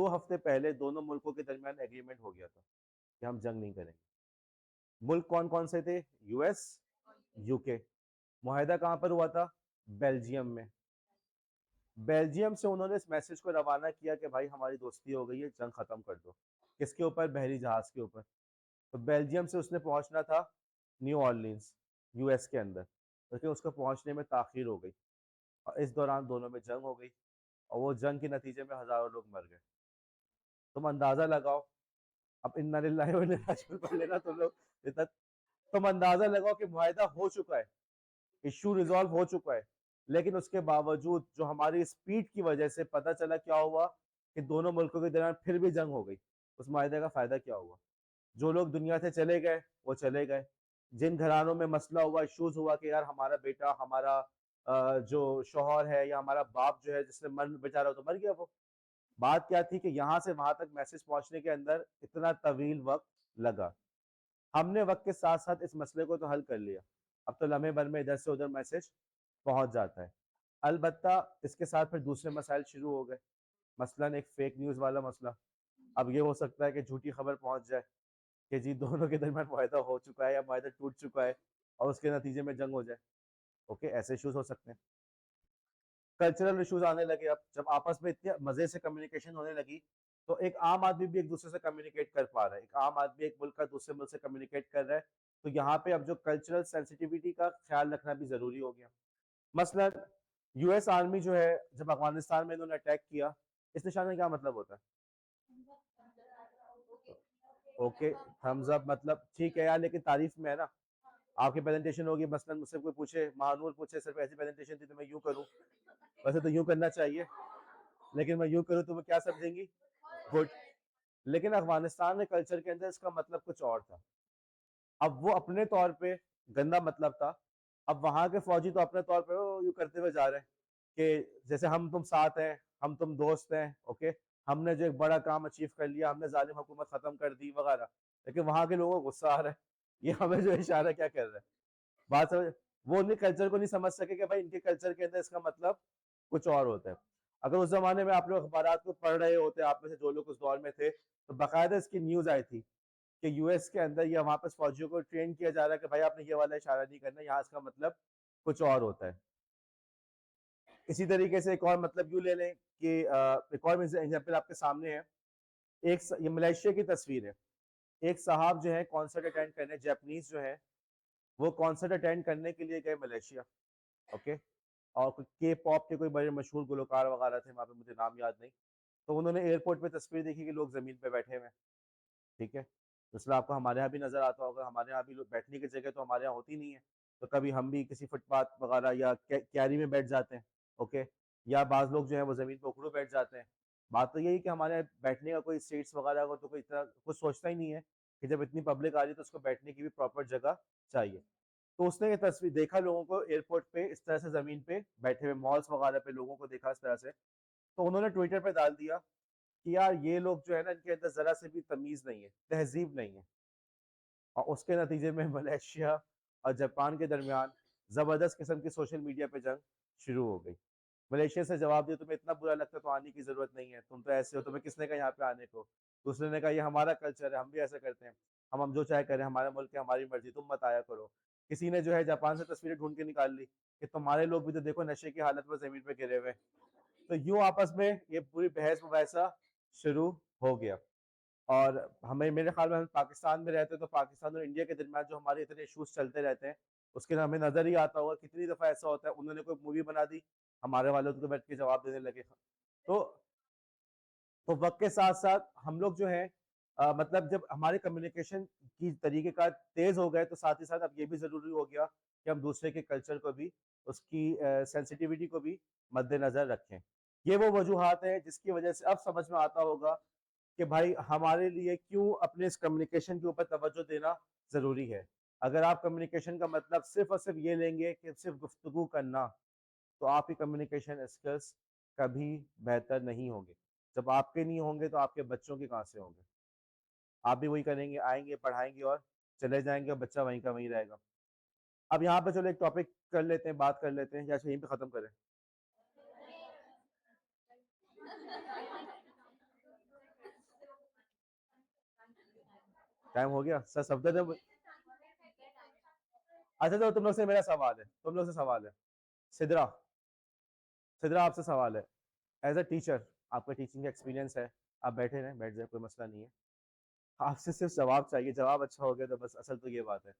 हफ्ते पहले दोनों मुल्कों के दरमियान एग्रीमेंट हो गया था कि हम जंग नहीं करेंगे। मुल्क कौन कौन से थे, यूएस, यूके। मुआहिदा कहां पर हुआ था, बेल्जियम में। बेल्जियम से उन्होंने इस मैसेज को रवाना किया कि भाई हमारी दोस्ती हो गई है, जंग खत्म कर दो। किसके ऊपर, बहरी जहाज के ऊपर। तो बेल्जियम से उसने पहुंचना था न्यू ऑर्लिन्स, यूएस के अंदर, लेकिन उसको पहुंचने में ताखीर हो गई, और इस दौरान दोनों में जंग हो गई, और वो जंग के नतीजे में हजारों लोग मर गए। तुम अंदाजा लगाओ, अब इन्ना लिल्लाहि व इन्ना इलैहि राजिऊन पढ़ लेना तुम लोग इतना। तुम अंदाजा लगाओ कि मुआहिदा हो चुका है, इशू रिजॉल्व हो चुका है, लेकिन उसके बावजूद जो हमारी स्पीड की वजह से पता चला क्या हुआ कि दोनों मुल्कों के दरमियान फिर भी जंग हो गई। उस मुआहिदे का फायदा क्या हुआ, जो लोग दुनिया से चले गए वो चले गए। जिन घरानों में मसला हुआ, इश्यूज हुआ कि यार हमारा बेटा, हमारा जो शौहर है या हमारा बाप जो है जिसने मर बेचारा तो मर गया वो। बात क्या थी कि यहाँ से वहां तक मैसेज पहुंचने के अंदर इतना तवील वक्त लगा। हमने वक्त के साथ साथ इस मसले को तो हल कर लिया, अब तो लम्हे भर में इधर से उधर मैसेज पहुंच जाता है। अलबत्ता इसके साथ फिर दूसरे मसाइल शुरू हो गए, मसलन एक फेक न्यूज़ वाला मसला। अब ये हो सकता है कि झूठी खबर पहुंच जाए कि जी दोनों के दरमियान मुआहदा हो चुका है या मुआहदा टूट चुका है और उसके नतीजे में जंग हो जाए। ओके, ऐसे इशूज हो सकते हैं। कल्चरल इशूज आने लगे, अब जब आपस में इतने मजे से कम्युनिकेशन होने लगी तो एक आम आदमी भी एक दूसरे से कम्युनिकेट कर पा रहा है, एक आम आदमी एक मुल्क का दूसरे मुल्क से कम्युनिकेट कर रहा है। तो यहाँ पे अब जो कल्चरल सेंसिटिविटी का ख्याल रखना भी जरूरी हो गया। मसलन यूएस आर्मी जो है, जब अफगानिस्तान में इन्होंने अटैक किया, इस निशान में क्या मतलब होता है? ओके, थम्स अप मतलब ठीक है यार, लेकिन तारीफ में है ना। आपकी प्रेजेंटेशन होगी, मसलन मुझसे कोई पूछे, महानूर पूछे सिर्फ ऐसी प्रेजेंटेशन थी तो मैं यूं करूं, वैसे तो यूं करना चाहिए, लेकिन मैं यूं करूं तो वो क्या समझेंगी? गुड। लेकिन अफगानिस्तान के कल्चर के अंदर इसका मतलब कुछ और था। अब वो अपने तौर पे गंदा मतलब था, अब वहां के फौजी तो अपने तौर पे वो यूं करते हुए जा रहे हैं कि जैसे हम तुम साथ हैं, हम तुम दोस्त हैं, ओके, हमने जो एक बड़ा काम अचीव कर लिया, हमने जालिम हुकूमत खत्म कर दी वगैरह। लेकिन वहां के लोगों को गुस्सा आ रहा है, ये हमें जो इशारा क्या कर रहा है? बात समझ, वो उनके कल्चर को नहीं समझ सके कि भाई इनके कल्चर के अंदर इसका मतलब कुछ और होता है। अगर उस जमाने में आप लोग अखबार को पढ़ रहे होते, आप में से जो लोग उस दौर में थे, तो बाकायदा इसकी न्यूज आई थी कि यूएस के अंदर या वहां पर फौजियों को ट्रेन किया जा रहा है कि भाई आपने ये वाला इशारा नहीं करना, यहाँ इसका मतलब कुछ और होता है। इसी तरीके से एक और मतलब यूं ले लें कि एक और एग्जाम्पल आपके सामने है। ये मलेशिया की तस्वीर है। एक साहब जो है कॉन्सर्ट अटेंड करने, जापानीज जो है, वो कॉन्सर्ट अटेंड करने के लिए गए मलेशिया। ओके, और के पॉप के कोई बड़े मशहूर गुलकार वगैरह थे वहाँ पे, मुझे नाम याद नहीं। तो उन्होंने एयरपोर्ट पे तस्वीर देखी कि लोग जमीन पे बैठे हुए हैं। ठीक है, दूसरा आपको हमारे यहाँ भी नजर आता होगा, हमारे यहाँ भी बैठने की जगह तो हमारे यहाँ होती नहीं है, तो कभी हम भी किसी फुटपाथ वगैरह या क्यारी में बैठ जाते हैं। ओके, या बाज लोग जो है वो जमीन पे उखड़ू बैठ जाते हैं। बात तो यही कि हमारे यहाँ बैठने का कोई सीट्स वगैरह को तो कोई इतना कुछ सोचता ही नहीं है कि जब इतनी पब्लिक आ रही है तो उसको बैठने की भी प्रॉपर जगह चाहिए। तो उसने ये तस्वीर देखा, लोगों को एयरपोर्ट पे इस तरह से जमीन पे बैठे हुए, मॉल्स वगैरह पे लोगों को देखा इस तरह से, तो उन्होंने ट्विटर पे डाल दिया कि यार ये लोग जो है ना, इनके अंदर जरा से भी तमीज नहीं है, तहजीब नहीं है। और उसके नतीजे में मलेशिया और जापान के दरमियान जबरदस्त किस्म की सोशल मीडिया पे जंग शुरू हो गई। मलेशिया से जवाब दिया, तुम्हें इतना बुरा लगता है तो आने की जरूरत नहीं है, तुम तो ऐसे हो, तुम्हें किसने कहा यहाँ पे आने को? दूसरे ने कहा ये हमारा कल्चर है, हम भी ऐसा करते हैं, हम जो चाहे करें, हमारा मुल्क है, हमारी मर्जी, तुम मत आया करो। किसी ने जो है जापान से तस्वीरें ढूंढ के निकाल ली कि तुम्हारे लोग भी तो देखो नशे की हालत में जमीन पे गिरे हुए। तो यूं आपस में ये पूरी बहस मुबाहिसा शुरू हो गया। और हमें, मेरे ख्याल में हम पाकिस्तान में रहते हैं तो पाकिस्तान और इंडिया के दरमियान जो हमारे इतने इशूज चलते रहते हैं, उसके हमें नजर ही आता होगा कितनी दफा ऐसा होता है, उन्होंने कोई मूवी बना दी, हमारे वालों को बैठ के जवाब देने लगे। तो वक्त के साथ साथ हम लोग जो है मतलब जब हमारे कम्युनिकेशन की तरीके का तेज हो गए, तो साथ ही साथ अब ये भी जरूरी हो गया कि हम दूसरे के कल्चर को भी, उसकी सेंसिटिविटी को भी मद्देनजर रखें। ये वो वजूहात है जिसकी वजह से अब समझ में आता होगा कि भाई हमारे लिए क्यों अपने इस कम्युनिकेशन के ऊपर तवज्जो देना जरूरी है। अगर आप कम्युनिकेशन का मतलब सिर्फ और सिर्फ ये लेंगे कि सिर्फ गुफ्तगू करना, तो आपकी कम्युनिकेशन स्किल्स कभी बेहतर नहीं होंगे। जब आपके नहीं होंगे तो आपके बच्चों के कहाँ से होंगे? आप भी वही करेंगे, आएंगे पढ़ाएंगे और चले जाएंगे और बच्चा वहीं का वहीं रहेगा। अब यहाँ पे चलो एक टॉपिक कर लेते हैं, बात कर लेते हैं, या यहीं पे खत्म करें? टाइम हो गया सर, सफदर। अच्छा तो तुम लोग से मेरा सवाल है, तुम लोग से सवाल है। सिद्रा, सिद्रा आपसे सवाल है। एज अ टीचर, आपका टीचिंग का एक्सपीरियंस है, आप बैठे रहें, बैठ जाए, कोई मसला नहीं है। आपसे सिर्फ जवाब चाहिए, जवाब अच्छा हो गया तो बस, असल तो ये बात है।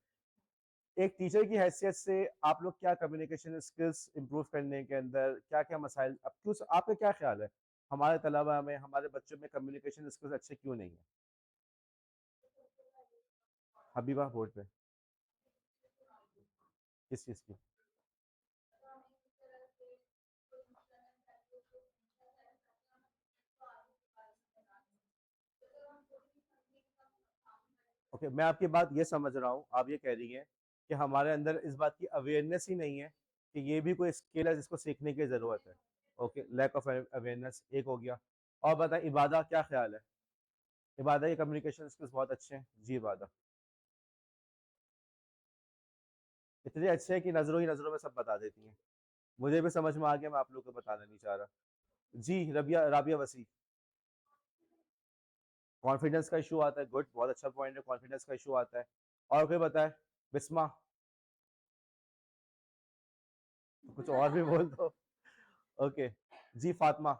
एक टीचर की हैसियत से आप लोग क्या कम्युनिकेशन स्किल्स इंप्रूव करने के अंदर क्या क्या मसाइल, अब क्यों, आपका क्या ख्याल है हमारे तलबा में, हमारे बच्चों में कम्युनिकेशन स्किल्स अच्छे क्यों नहीं है? हबीबा बोर्ड पे किस चीज़ की? ओके, मैं आपकी बात ये समझ रहा हूँ, आप ये कह रही हैं कि हमारे अंदर इस बात की अवेयरनेस ही नहीं है कि ये भी कोई स्किल है जिसको सीखने की ज़रूरत है। ओके, लैक ऑफ अवेयरनेस एक हो गया। और बताएं, इबादा क्या ख्याल है? इबादा के कम्युनिकेशन स्किल्स बहुत अच्छे हैं जी, इबादा। इतने अच्छे हैं कि नजरों ही नजरों में सब बता देती हैं। मुझे भी समझ में आ गया, मैं आप लोग को बताना नहीं चाह रहा। जी, रबिया राबिया वसी। कॉन्फिडेंस का इशू आता है, गुड, बहुत अच्छा पॉइंट है, कॉन्फिडेंस का इशू आता है। और कोई बताए? बिस्मा, कुछ और भी बोल दो। ओके। जी फातिमा।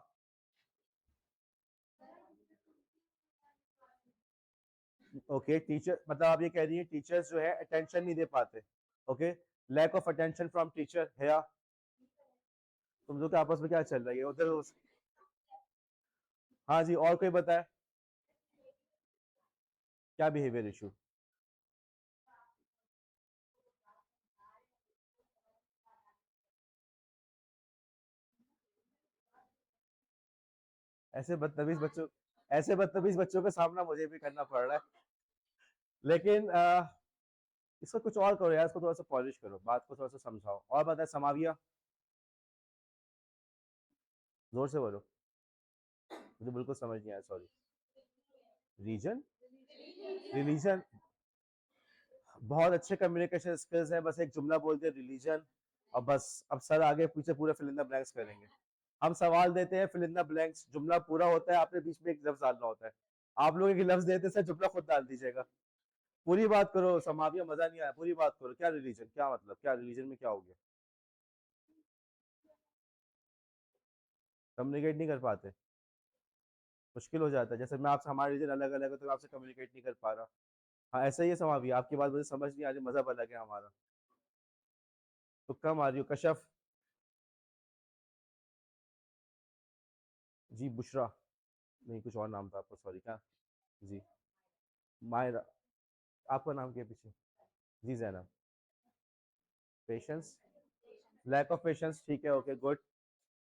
ओके, टीचर मतलब आप ये कह रही है टीचर्स जो है अटेंशन नहीं दे पाते। Okay, lack of attention from teacher है या? तुम लोग के आपस में क्या चल रहा है उधर हाँ जी, और कोई बताए क्या बिहेवियर इशू? ऐसे बदतमीज बच्चों ऐसे बदतमीज बच्चों का सामना मुझे भी करना पड़ रहा है। लेकिन इसको कुछ और करो यार, इसको थोड़ा सा पॉलिश करो, बात को थोड़ा सा समझाओ। और बताए समाविया, जोर से बोलो, मुझे बिल्कुल समझ नहीं आया, सॉरी। रीजन, रिलीजन, बहुत अच्छे कम्युनिकेशन स्किल्स हैं, बस एक जुमला बोलते हैं रिलीजन और बस। अब सर आगे पीछे पूरे फिल इन द ब्लैंक्स करेंगे। हम सवाल देते हैं, फिल इन द ब्लैंक्स, जुमला पूरा होता है, आपने बीच में एक लफ्ज डालना होता है। आप लोग एक लफ्ज देते हैं, सर जुमला खुद डाल दीजिएगा। पूरी बात करो समाविया, मजा नहीं आया, पूरी बात करो। क्या रिलीजन, क्या मतलब, क्या रिलीजन में क्या हो गया? कम्युनिकेट नहीं कर पाते? मुश्किल हो जाता है, जैसे मैं आपसे, हमारा रीजन अलग अलग है तो मैं आपसे कम्युनिकेट नहीं कर पा रहा। हाँ ऐसा ही है समाविया, आपकी बात मुझे समझ नहीं आ रही, मजा अलग है हमारा। तुक्का मारियो, कशफ। जी बुशरा, नहीं कुछ और नाम था आपका, सॉरी, क्या? जी मायरा। आपका नाम क्या है पीछे? जी Zainab. Patience, lack of patience, ठीक है, ओके गुड।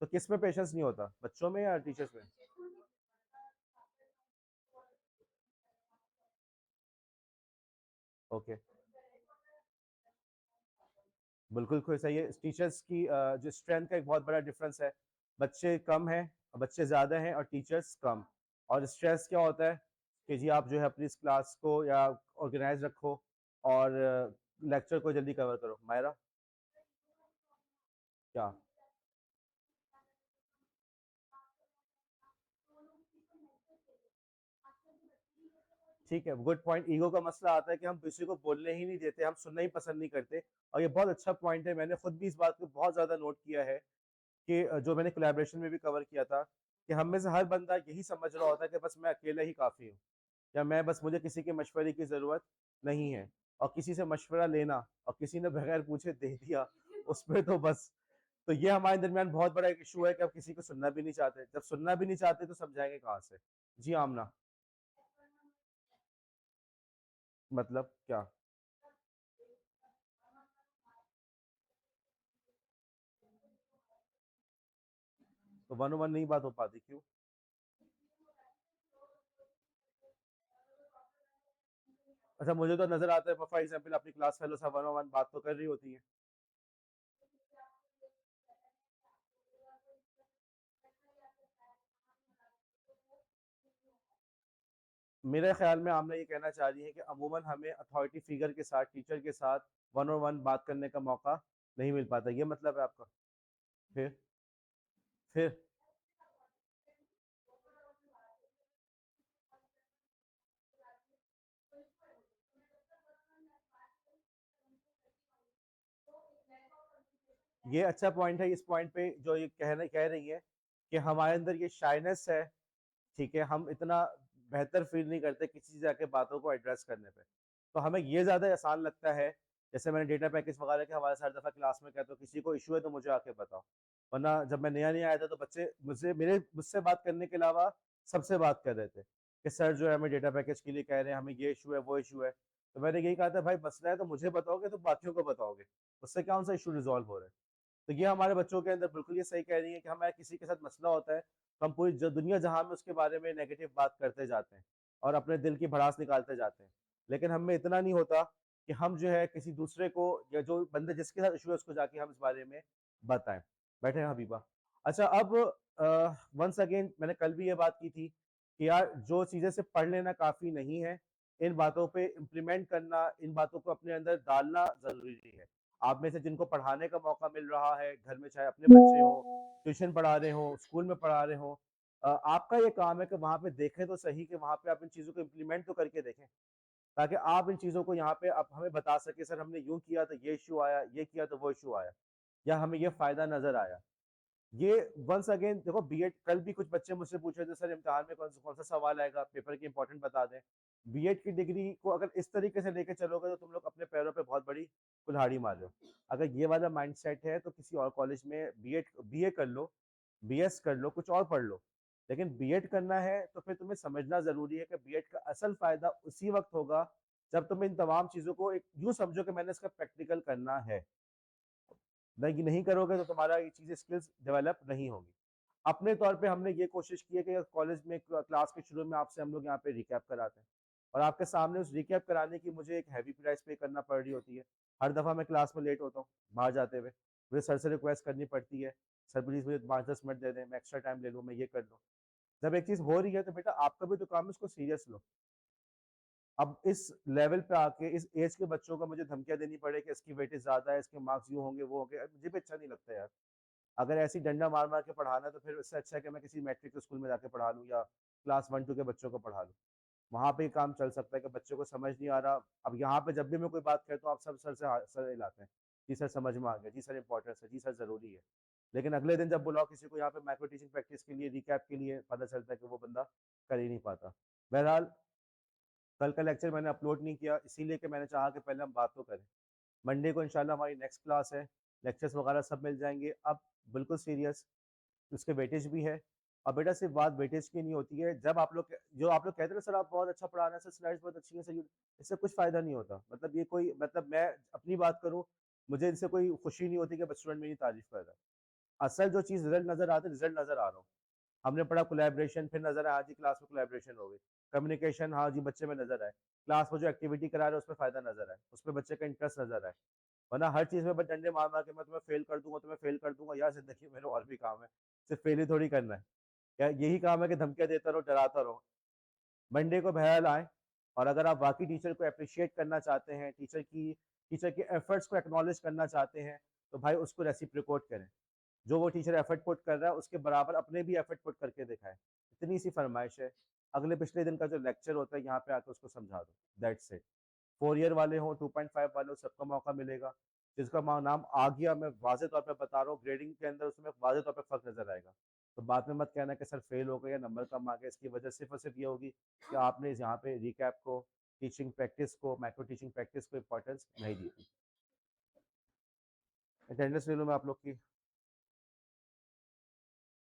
तो किस में पेशेंस नहीं होता, बच्चों में या टीचर्स में? ओके, बिल्कुल कोई सही है। टीचर्स की जो स्ट्रेंथ का एक बहुत बड़ा डिफरेंस है, बच्चे कम हैं और बच्चे ज़्यादा हैं और टीचर्स कम। और स्ट्रेस क्या होता है कि जी आप जो है अपनी इस क्लास को या ऑर्गेनाइज रखो और लेक्चर को जल्दी कवर करो। मायरा, क्या? ठीक है, गुड पॉइंट। ईगो का मसला आता है कि हम किसी को बोलने ही नहीं देते, हम सुनना ही पसंद नहीं करते। और ये बहुत अच्छा पॉइंट है, मैंने खुद भी इस बात को बहुत ज्यादा नोट किया है कि जो मैंने कोलैबोरेशन में भी कवर किया था कि हम में से हर बंदा यही समझ रहा होता है कि बस मैं अकेला ही काफी हूँ, या मैं बस, मुझे किसी के मशवरे की जरूरत नहीं है। और किसी से मशवरा लेना और किसी ने बगैर पूछे दे दिया, उसमें तो बस। तो ये हमारे दरमियान बहुत बड़ा एक इशू है कि अब किसी को सुनना भी नहीं चाहते, जब सुनना भी नहीं चाहते तो समझाएंगे कहाँ से? जी आमना, मतलब क्या? तो वन वन नहीं बात हो पाती, क्यों? अच्छा, मुझे तो नजर आता है फॉर एग्जाम्पल अपनी क्लास फेलो से वन वन बात तो कर रही होती है। मेरे ख्याल में आमना ये कहना चाह रही है कि अमूमन हमें अथॉरिटी फिगर के साथ, टीचर के साथ वन ऑन वन बात करने का मौका नहीं मिल पाता, ये मतलब है आपका? फिर ये अच्छा पॉइंट है। इस पॉइंट पे जो ये कह रही है कि हमारे अंदर ये शाइनेस है, ठीक है, हम इतना बेहतर फील नहीं करते किसी से जाके बातों को एड्रेस करने पे। तो हमें ये ज्यादा आसान लगता है, जैसे मैंने डेटा पैकेज वगैरह के हवाले से हर दफा क्लास में कहता हूँ किसी को इशू है तो मुझे आके बताओ। वरना जब मैं नया नया आया था तो बच्चे मुझसे बात करने के अलावा सबसे बात कर रहे थे कि सर जो है हमें डेटा पैकेज के लिए कह रहे हैं, हमें ये इशू है वो इशू है। तो मैंने यही कहा था, भाई मसला है तो मुझे बताओगे तो बाकियों को बताओगे, उससे क्या उनसा इशू रिजॉल्व हो रहा है? तो ये हमारे बच्चों के अंदर बिल्कुल ये सही कह रही है कि हमारे किसी के साथ मसला होता है तो हम पूरी दुनिया जहां में उसके बारे में नेगेटिव बात करते जाते हैं और अपने दिल की भड़ास निकालते जाते हैं। लेकिन हमें इतना नहीं होता कि हम जो है किसी दूसरे को, या जो बंदे जिसके साथ इशू है उसको जाके हम इस बारे में बताएं। बैठे हैं हबीबा। अच्छा, अब वंस अगेन मैंने कल भी ये बात की थी कि यार जो चीजें सिर्फ पढ़ लेना काफी नहीं है, इन बातों पे इम्प्लीमेंट करना, इन बातों को अपने अंदर डालना जरूरी है। आप में से जिनको पढ़ाने का मौका मिल रहा है घर में, चाहे अपने बच्चे हो, ट्यूशन पढ़ा रहे हो, स्कूल में पढ़ा रहे हो, आपका ये काम है कि वहाँ पे देखें तो सही कि वहाँ पे आप इन चीज़ों को इम्प्लीमेंट तो करके देखें, ताकि आप इन चीज़ों को यहाँ पे आप हमें बता सके, सर हमने यूँ किया तो ये इशू आया, ये किया तो वो इशू आया, या हमें ये फ़ायदा नज़र आया। ये वंस अगेन देखो, बीएड कल भी कुछ बच्चे मुझसे पूछ रहे थे, सर इम्तिहान में कौन सा सवाल आएगा, पेपर की इंपॉर्टेंट बता दें। बीएड की डिग्री को अगर इस तरीके से लेके चलोगे तो तुम लोग अपने पैरों पे बहुत बड़ी कुल्हाड़ी मार रहे हो। अगर ये वाला माइंडसेट है तो किसी और कॉलेज में बीए कर लो, बीएस कर लो, कुछ और पढ़ लो, लेकिन बीएड करना है तो फिर तुम्हें समझना जरूरी है कि बीएड का असल फायदा उसी वक्त होगा जब तुम इन तमाम चीजों को एक यूं समझो कि मैंने इसका प्रैक्टिकल करना है। नहीं नहीं करोगे तो तुम्हारा ये चीजें स्किल्स डेवलप नहीं होगी। अपने तौर पे हमने ये कोशिश की है कि कॉलेज में क्लास के शुरू में आपसे हम लोग यहाँ पे रिकैप कराते हैं, और आपके सामने उस रिकैप कराने की मुझे एक हैवी प्राइस पे करना पड़ रही होती है। हर दफा मैं क्लास में लेट होता हूँ बाहर जाते हुए, मुझे सर से रिक्वेस्ट करनी पड़ती है, सर प्लीज मुझे 5-10 मिनट दे दें, मैं एक्स्ट्रा टाइम ले लूँ, मैं ये कर लूँ। जब एक चीज हो रही है तो बेटा आपका भी तो काम है उसको सीरियस लो। अब इस लेवल पे आके इस एज के बच्चों को मुझे धमकियां देनी पड़े कि इसकी वेटेज ज्यादा है, इसके मार्क्स यूं होंगे वो होंगे, मुझे भी अच्छा नहीं लगता यार। अगर ऐसी डंडा मार मार के पढ़ाना है तो फिर इससे अच्छा है कि मैं किसी मैट्रिक के स्कूल में जाके पढ़ा लूँ या क्लास 1-2 के बच्चों को पढ़ा लूँ। वहाँ पे काम चल सकता है कि बच्चों को समझ नहीं आ रहा। अब यहाँ पे जब भी मैं कोई बात कहता हूँ आप सब सर हिलाते हैं, जी सर समझ में आ गया, जी सर इंपॉर्टेंस है, जी सर जरूरी है। लेकिन अगले दिन जब बुलाओ किसी को यहाँ पे माइक्रो टीचिंग प्रैक्टिस के लिए, रिकैप के लिए, पता चलता है कि वो बंदा कर ही नहीं पाता। बहरहाल कल का लेक्चर मैंने अपलोड नहीं किया इसीलिए कि मैंने चाहा कि पहले हम बात तो करें। मंडे को इंशाल्लाह हमारी नेक्स्ट क्लास है, लेक्चर्स वगैरह सब मिल जाएंगे। अब बिल्कुल सीरियस, उसके वेटेज भी है। और बेटा सिर्फ बात वेटेज की नहीं होती है, जब आप लोग जो आप लोग कहते हैं ना, सर आप बहुत अच्छा पढ़ा रहे हैं, सर स्लाइड्स बहुत अच्छी है सर, इससे कुछ फायदा नहीं होता। मतलब ये कोई, मतलब मैं अपनी बात करूं, मुझे इनसे कोई खुशी नहीं होती कि स्टूडेंट मेरी तारीफ कर रहा है। असल जो चीज रिजल्ट नजर आता है, रिजल्ट नजर आ रहा हूँ। हमने पढ़ा कोलैबोरेशन, फिर नजर आया जी क्लास में कोलैबोरेशन हो गई, कम्युनिकेशन हाँ जी बच्चे में नजर आए, क्लास में जो एक्टिविटी करा रहे हैं उसमें फायदा नजर आए, उसमें बच्चे का इंटरेस्ट नजर आए। वरना हर चीज में बस डंडे मार मार के मैं तुम्हें फेल कर दूंगा, तुम्हें फेल कर दूंगा, यार जिंदगी में मेरे और भी काम है, सिर्फ फेल ही थोड़ी करना है। या यही काम है कि धमकियां देता रहो, डराता रहो। मंडे को बहरहाल आए, और अगर आप बाकी टीचर को अप्रिशिएट करना चाहते हैं, टीचर के एफर्ट्स को एक्नॉलेज करना चाहते हैं, तो भाई उसको रेसिप्रोकेट करें। जो वो टीचर एफर्ट पुट कर रहा है उसके बराबर अपने भी एफर्ट पुट करके दिखाएं। इतनी सी फरमाइश है। अगले पिछले दिन का जो लेक्चर होता है यहाँ पे आकर उसको समझा दो, दैट्स इट। 4 ईयर वाले हो, 2.5 वाले हो, सबका मौका मिलेगा। जिसका नाम आ गया, मैं वाजे तौर पे बता रहा हूँ, ग्रेडिंग के अंदर उसमें वाजे तौर पे फर्क नजर आएगा। तो बाद में मत कहना कि सर फेल हो गए या नंबर कम आ गया, इसकी वजह सिर्फ और सिर्फ ये होगी कि आपने यहाँ पे रिकैप को, टीचिंग प्रैक्टिस को, माइक्रो टीचिंग प्रैक्टिस को इंपॉर्टेंस नहीं दी थी। अटेंडेंस ले लो मैं आप लोग की।